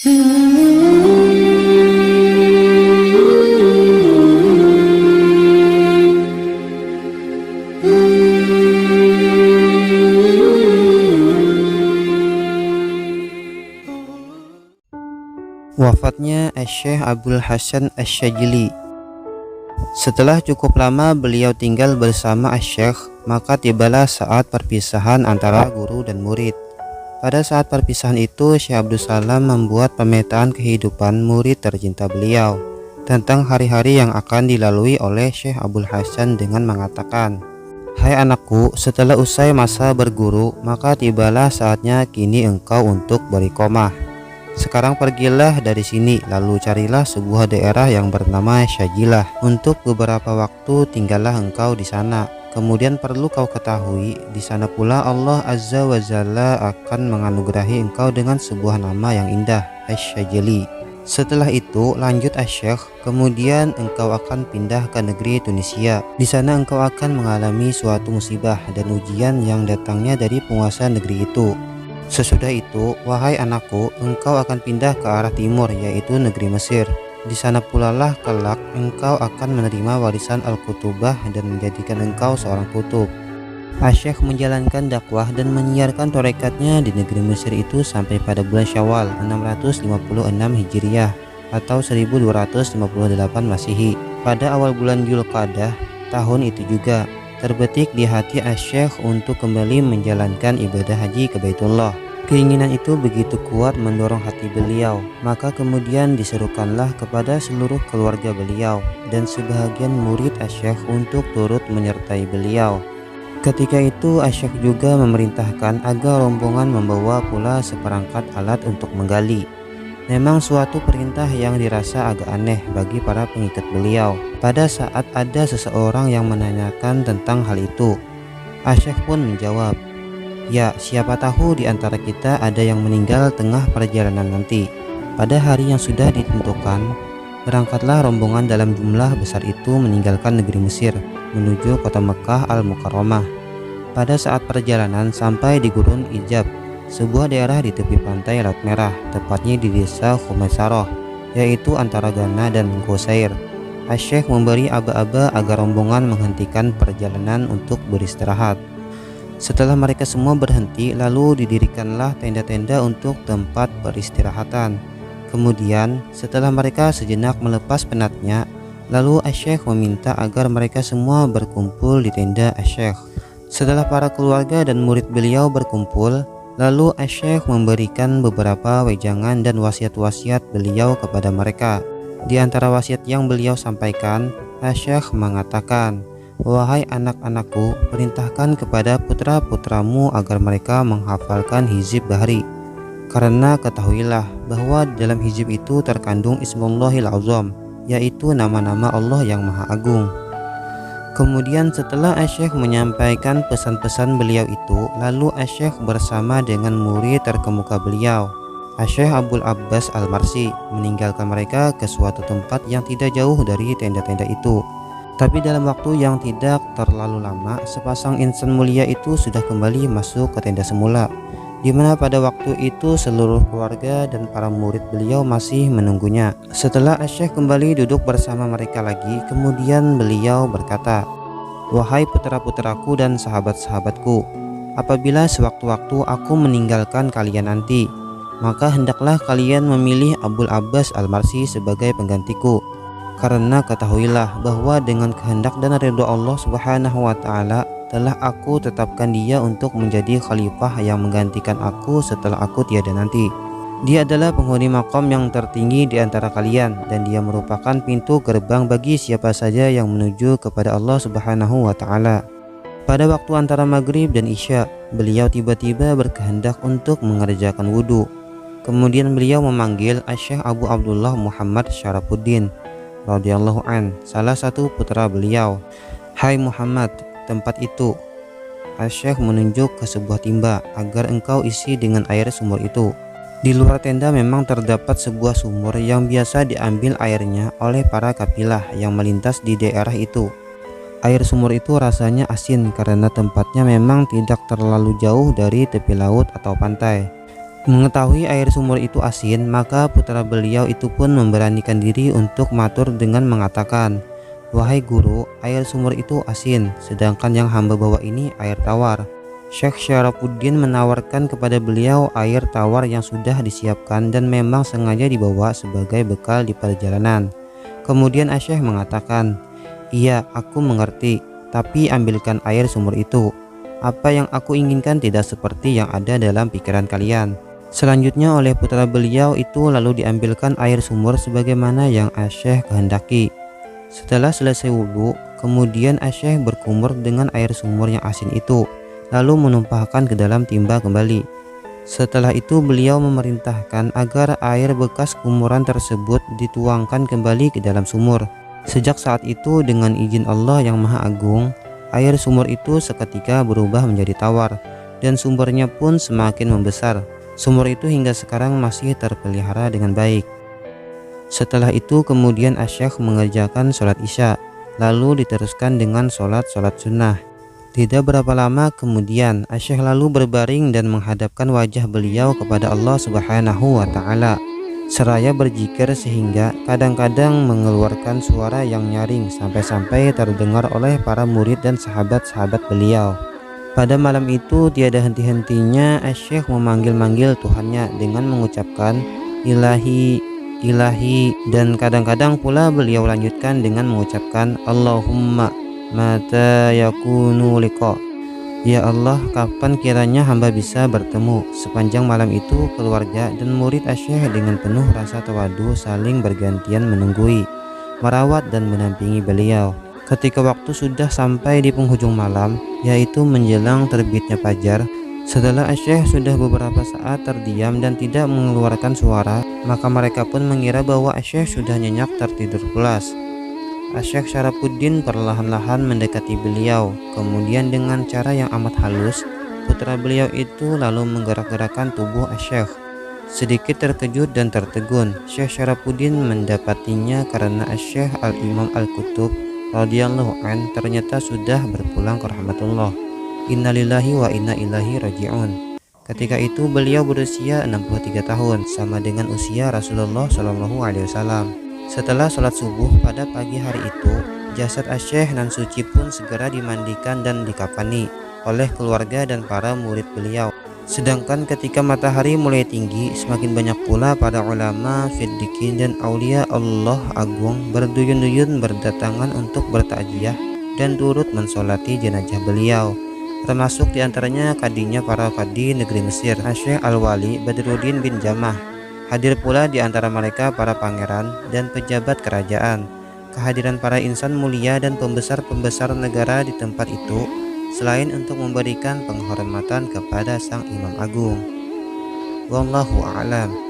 Wafatnya Syekh Abdul Hasan Asy-Syadzili. Setelah cukup lama beliau tinggal bersama Syekh, maka tibalah saat perpisahan antara guru dan murid. Pada saat perpisahan itu, Syekh Abdul Salam membuat pemetaan kehidupan murid tercinta beliau tentang hari-hari yang akan dilalui oleh Syekh Abdul Hasan dengan mengatakan, "Hai anakku, setelah usai masa berguru, maka tibalah saatnya kini engkau untuk beriqomah. Sekarang pergilah dari sini, lalu carilah sebuah daerah yang bernama Syajilah. Untuk beberapa waktu tinggallah engkau di sana. Kemudian perlu kau ketahui, di sana pula Allah Azza wa Jalla akan menganugerahi engkau dengan sebuah nama yang indah, Asy-Syadzili. Setelah itu lanjut Syekh, kemudian engkau akan pindah ke negeri Tunisia. Di sana engkau akan mengalami suatu musibah dan ujian yang datangnya dari penguasa negeri itu. Sesudah itu, wahai anakku, engkau akan pindah ke arah timur, yaitu negeri Mesir. Di sana pula lah kelak engkau akan menerima warisan Al-Kutubah dan menjadikan engkau seorang kutub." Syekh menjalankan dakwah dan menyiarkan tarekatnya di negeri Mesir itu sampai pada bulan Syawal 656 Hijriah atau 1258 Masehi. Pada awal bulan Dzulqa'dah tahun itu juga terbetik di hati Syekh untuk kembali menjalankan ibadah haji ke Baitullah. Keinginan itu begitu kuat mendorong hati beliau, maka kemudian diserukanlah kepada seluruh keluarga beliau dan sebahagian murid Syekh untuk turut menyertai beliau. Ketika itu Syekh juga memerintahkan agar rombongan membawa pula seperangkat alat untuk menggali. Memang suatu perintah yang dirasa agak aneh bagi para pengikut beliau. Pada saat ada seseorang yang menanyakan tentang hal itu, Syekh pun menjawab, "Ya, siapa tahu di antara kita ada yang meninggal tengah perjalanan nanti." Pada hari yang sudah ditentukan, berangkatlah rombongan dalam jumlah besar itu meninggalkan negeri Mesir menuju kota Mekah Al-Mukarramah. Pada saat perjalanan sampai di Gurun Ijab, sebuah daerah di tepi pantai Laut Merah, tepatnya di desa Khumaisarah, yaitu antara Ghana dan Qusair. Syekh memberi aba-aba agar rombongan menghentikan perjalanan untuk beristirahat. Setelah mereka semua berhenti, lalu didirikanlah tenda-tenda untuk tempat peristirahatan. Kemudian setelah mereka sejenak melepas penatnya, lalu Syekh meminta agar mereka semua berkumpul di tenda Syekh. Setelah para keluarga dan murid beliau berkumpul, lalu Syekh memberikan beberapa wejangan dan wasiat-wasiat beliau kepada mereka. Di antara wasiat yang beliau sampaikan, Syekh mengatakan, "Wahai anak-anakku, perintahkan kepada putra-putramu agar mereka menghafalkan hizib bahri. Karena ketahuilah bahwa dalam hizib itu terkandung Ismullahil Azam, yaitu nama-nama Allah yang Maha Agung." Kemudian setelah Syekh menyampaikan pesan-pesan beliau itu, lalu Syekh bersama dengan murid terkemuka beliau, Syekh Abul Abbas Al-Marsi, meninggalkan mereka ke suatu tempat yang tidak jauh dari tenda-tenda itu. Tapi dalam waktu yang tidak terlalu lama, sepasang insan mulia itu sudah kembali masuk ke tenda semula, di mana pada waktu itu seluruh keluarga dan para murid beliau masih menunggunya. Setelah Syekh kembali duduk bersama mereka lagi, kemudian beliau berkata, "Wahai putra-putraku dan sahabat-sahabatku, apabila sewaktu-waktu aku meninggalkan kalian nanti, maka hendaklah kalian memilih Abul Abbas Al-Marsi sebagai penggantiku. Karena ketahuilah bahwa dengan kehendak dan ridha Allah Subhanahu wa Ta'ala telah aku tetapkan dia untuk menjadi khalifah yang menggantikan aku setelah aku tiada nanti. Dia adalah penghuni maqam yang tertinggi di antara kalian, dan dia merupakan pintu gerbang bagi siapa saja yang menuju kepada Allah Subhanahu wa Ta'ala." Pada waktu antara maghrib dan isya, beliau tiba-tiba berkehendak untuk mengerjakan wudhu. Kemudian beliau memanggil Syekh Abu Abdullah Muhammad Syarafuddin radhiyallahu an, salah satu putra beliau. "Hai Muhammad, tempat itu." Syekh menunjuk ke sebuah timba agar engkau isi dengan air sumur itu. Di luar tenda memang terdapat sebuah sumur yang biasa diambil airnya oleh para kafilah yang melintas di daerah itu. Air sumur itu rasanya asin karena tempatnya memang tidak terlalu jauh dari tepi laut atau pantai. Mengetahui air sumur itu asin, maka putra beliau itu pun memberanikan diri untuk matur dengan mengatakan, "Wahai guru, air sumur itu asin, sedangkan yang hamba bawa ini air tawar." Syekh Syarafuddin menawarkan kepada beliau air tawar yang sudah disiapkan dan memang sengaja dibawa sebagai bekal di perjalanan. Kemudian Syekh mengatakan, "Iya, aku mengerti, tapi ambilkan air sumur itu. Apa yang aku inginkan tidak seperti yang ada dalam pikiran kalian." Selanjutnya oleh putra beliau itu lalu diambilkan air sumur sebagaimana yang Syekh kehendaki. Setelah selesai wudhu, kemudian Syekh berkumur dengan air sumur yang asin itu, lalu menumpahkan ke dalam timba kembali. Setelah itu beliau memerintahkan agar air bekas kumuran tersebut dituangkan kembali ke dalam sumur. Sejak saat itu dengan izin Allah yang Maha Agung, air sumur itu seketika berubah menjadi tawar dan sumbernya pun semakin membesar. Sumur itu hingga sekarang masih terpelihara dengan baik. Setelah itu kemudian Syekh mengerjakan sholat isya, lalu diteruskan dengan sholat sunnah. Tidak berapa lama kemudian Syekh lalu berbaring dan menghadapkan wajah beliau kepada Allah Subhanahu wa Ta'ala, seraya berzikir sehingga kadang-kadang mengeluarkan suara yang nyaring sampai-sampai terdengar oleh para murid dan sahabat-sahabat beliau. Pada malam itu tiada henti-hentinya Syekh memanggil-manggil Tuhannya dengan mengucapkan ilahi, ilahi, dan kadang-kadang pula beliau lanjutkan dengan mengucapkan Allahumma mata yakunu liqa. Ya Allah, kapan kiranya hamba bisa bertemu. Sepanjang malam itu keluarga dan murid Syekh dengan penuh rasa tawadu saling bergantian menunggui, merawat dan mendampingi beliau. Ketika waktu sudah sampai di penghujung malam, yaitu menjelang terbitnya fajar, setelah Syekh sudah beberapa saat terdiam dan tidak mengeluarkan suara, maka mereka pun mengira bahwa Syekh sudah nyenyak tertidur pulas. Syekh Syarafuddin perlahan-lahan mendekati beliau, kemudian dengan cara yang amat halus, putra beliau itu lalu menggerak-gerakkan tubuh Syekh. Sedikit terkejut dan tertegun, Syekh Syarafuddin mendapatinya karena Syekh Al-Imam Al-Qutub radhiyallahu an ternyata sudah berpulang ke rahmatullah. Innalillahi wa inna ilaihi raji'un. Ketika itu beliau berusia 63 tahun, sama dengan usia Rasulullah Shallallahu Alaihi Wasallam. Setelah sholat subuh pada pagi hari itu, jasad Syekh nan suci pun segera dimandikan dan dikafani oleh keluarga dan para murid beliau. Sedangkan ketika matahari mulai tinggi, semakin banyak pula para ulama, siddiqin dan aulia Allah Agung berduyun-duyun berdatangan untuk bertakziah dan turut mensolati jenazah beliau. Termasuk diantaranya kadinya para kadi negeri Mesir, Syekh Al-Wali Badruddin bin Jamah. Hadir pula di antara mereka para pangeran dan pejabat kerajaan. Kehadiran para insan mulia dan pembesar-pembesar negara di tempat itu selain untuk memberikan penghormatan kepada sang Imam Agung. Wallahu a'lam.